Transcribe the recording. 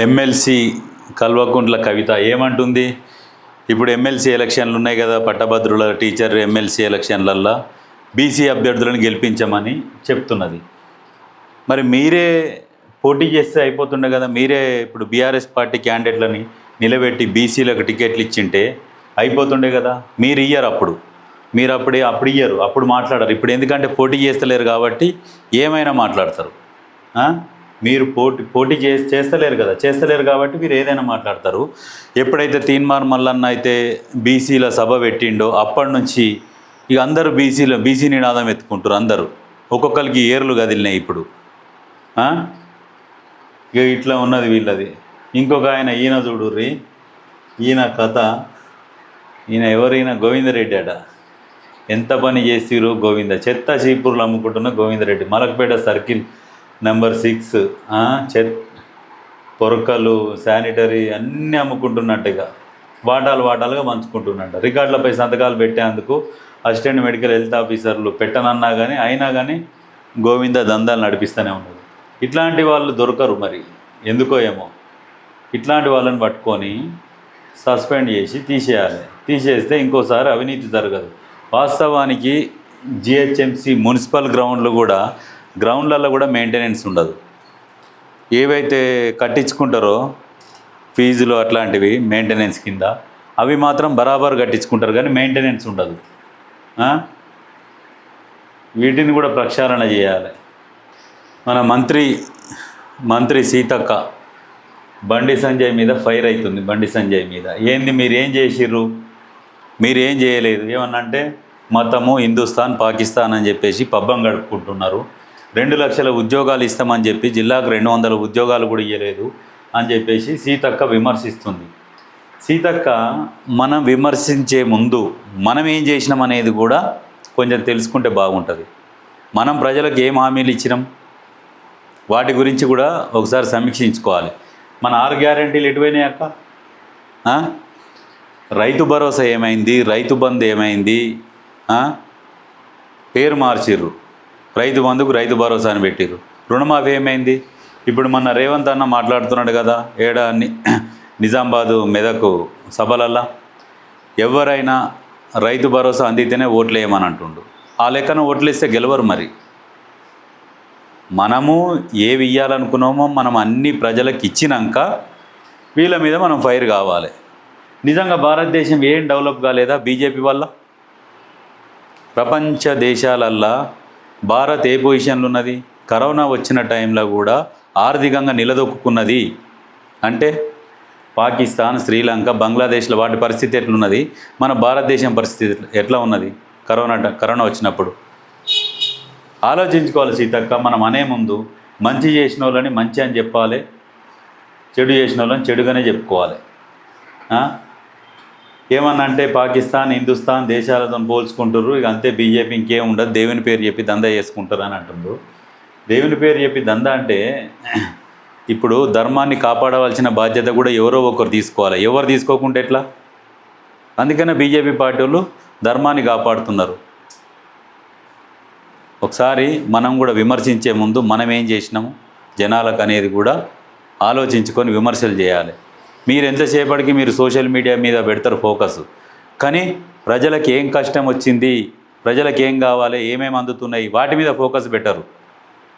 MLC Kalvakuntla Kavitha ఏమంటుంది? ఇప్పుడు MLC ఎలక్షన్లు ఉన్నాయి కదా, పట్టభద్రుల టీచర్ ఎమ్మెల్సీ ఎలక్షన్లల్లో బీసీ అభ్యర్థులను గెలిపించమని చెప్తున్నది. మరి మీరే పోటీ చేస్తే అయిపోతుండే కదా, మీరే ఇప్పుడు బీఆర్ఎస్ పార్టీ క్యాండిడేట్లని నిలబెట్టి బీసీలకు టికెట్లు ఇచ్చింటే అయిపోతుండే కదా. మీరు ఇయ్యరు, మీరు అప్పుడు ఇయ్యరు, అప్పుడు మాట్లాడరు. ఇప్పుడు ఎందుకంటే పోటీ చేస్తలేరు కాబట్టి ఏమైనా మాట్లాడతారు. మీరు పోటీ చేస్తలేరు కాబట్టి మీరు ఏదైనా మాట్లాడతారు. ఎప్పుడైతే తీన్మార్ మల్లన్న అయితే బీసీల సభ పెట్టిండో అప్పటి నుంచి ఇక అందరూ బీసీ నినాదం ఎత్తుకుంటారు. అందరూ ఒక్కొక్కరికి ఏర్లు కదిలినాయి. ఇప్పుడు ఇక ఇట్లా ఉన్నది వీళ్ళది. ఇంకొక ఆయన ఈయన చూడుర్రి, ఈయన కథ. ఈయన గోవిందరెడ్డి అట. ఎంత పని చేసిరు గోవింద. చెత్త చీపుర్లు అమ్ముకుంటున్న గోవిందరెడ్డి, మలక్పేట సర్కిల్ నెంబర్ 6. పొరకలు, శానిటరీ అన్నీ అమ్ముకుంటున్నట్టుగా వాటాలుగా పంచుకుంటున్నట్ట. రికార్డులపై సంతకాలు పెట్టేందుకు అసిస్టెంట్ మెడికల్ హెల్త్ ఆఫీసర్లు పెట్టనన్నా కానీ అయినా కానీ గోవింద దందాలు నడిపిస్తూనే ఉన్నారు. ఇట్లాంటి వాళ్ళు దొరకరు, మరి ఎందుకో ఏమో. ఇట్లాంటి వాళ్ళని పట్టుకొని సస్పెండ్ చేసి తీసేస్తే ఇంకోసారి అవినీతి జరగదు. వాస్తవానికి జిహెచ్ఎంసి మున్సిపల్ గ్రౌండ్లలో కూడా మెయింటెనెన్స్ ఉండదు. ఏవైతే కట్టించుకుంటారో ఫీజులు అట్లాంటివి మెయింటెనెన్స్ కింద, అవి మాత్రం బరాబర్ కట్టించుకుంటారు కానీ మెయింటెనెన్స్ ఉండదు. వీటిని కూడా ప్రక్షాళన చేయాలి. మన మంత్రి సీతక్క బండి సంజయ్ మీద ఫైర్ అవుతుంది. బండి సంజయ్ మీద ఏంది, మీరేం చేసిర్రు? మీరేం చేయలేదు. ఏమన్నంటే మతము, హిందుస్థాన్, పాకిస్తాన్ అని చెప్పేసి పబ్బం గడుపుకుంటున్నారు. 2 లక్షల ఉద్యోగాలు ఇస్తామని చెప్పి జిల్లాకు 200 ఉద్యోగాలు కూడా ఇవ్వలేదు అని చెప్పేసి సీతక్క విమర్శిస్తుంది. సీతక్క, మనం విమర్శించే ముందు మనం ఏం చేసినాం అనేది కూడా కొంచెం తెలుసుకుంటే బాగుంటుంది. మనం ప్రజలకు ఏం హామీలు ఇచ్చినాం, వాటి గురించి కూడా ఒకసారి సమీక్షించుకోవాలి. మన 6 గ్యారెంటీలు ఎటువైనాయి అక్క? రైతు భరోసా ఏమైంది? రైతు బంధు ఏమైంది? పేరు మార్చిర్రు, రైతు బంధుకు రైతు భరోసా అని పెట్టిర్రు. రుణమాఫీ ఏమైంది? ఇప్పుడు మన రేవంత్ అన్న మాట్లాడుతున్నాడు కదా, నిజామాబాదు మెదక్ సభలల్లా ఎవరైనా రైతు భరోసా అందితేనే ఓట్లు వేయమని అంటుండు. ఆ లెక్కన ఓట్లు వేస్తే గెలవరు. మరి మనము ఏవి ఇవ్వాలనుకున్నామో మనం అన్ని ప్రజలకు ఇచ్చినాక వీళ్ళ మీద మనం ఫైర్ కావాలి. నిజంగా భారతదేశం ఏం డెవలప్ కాలేదా బీజేపీ వల్ల? ప్రపంచ దేశాలల్లా భారత్ ఏ పొజిషన్లో ఉన్నది? కరోనా వచ్చిన టైంలో కూడా ఆర్థికంగా నిలదొక్కున్నది. అంటే పాకిస్తాన్, శ్రీలంక, బంగ్లాదేశ్లో వాటి పరిస్థితి ఎట్లున్నది, మన భారతదేశం పరిస్థితి ఎట్లా ఉన్నది కరోనా వచ్చినప్పుడు? ఆలోచించుకోవాలి సీతక్క. మనం అనే ముందు మంచి చేసిన వాళ్ళని మంచి అని చెప్పాలి, చెడు చేసిన వాళ్ళని చెడుగానే చెప్పుకోవాలి. ఏమన్నా అంటే పాకిస్తాన్, హిందుస్థాన్ దేశాలతో పోల్చుకుంటారు. ఇక అంతే, బీజేపీ ఇంకేం ఉండదు, దేవుని పేరు చెప్పి దందా చేసుకుంటారు అని అంటుండ్రు. దేవుని పేరు చెప్పి దందా అంటే ఇప్పుడు ధర్మాన్ని కాపాడవలసిన బాధ్యత కూడా ఎవరో ఒకరు తీసుకోవాలి. ఎవరు తీసుకోకుంటే ఎట్లా? అందుకనే బీజేపీ పార్టీ వాళ్ళు ధర్మాన్ని కాపాడుతున్నారు. ఒకసారి మనం కూడా విమర్శించే ముందు మనం ఏం చేసినాము జనాలకు అనేది కూడా ఆలోచించుకొని విమర్శలు చేయాలి. మీరు ఎంతసేపటికి మీరు సోషల్ మీడియా మీద పెడతారు ఫోకస్, కానీ ప్రజలకు ఏం కష్టం వచ్చింది, ప్రజలకు ఏం కావాలి, ఏమేమి అందుతున్నాయి వాటి మీద ఫోకస్ పెట్టరు.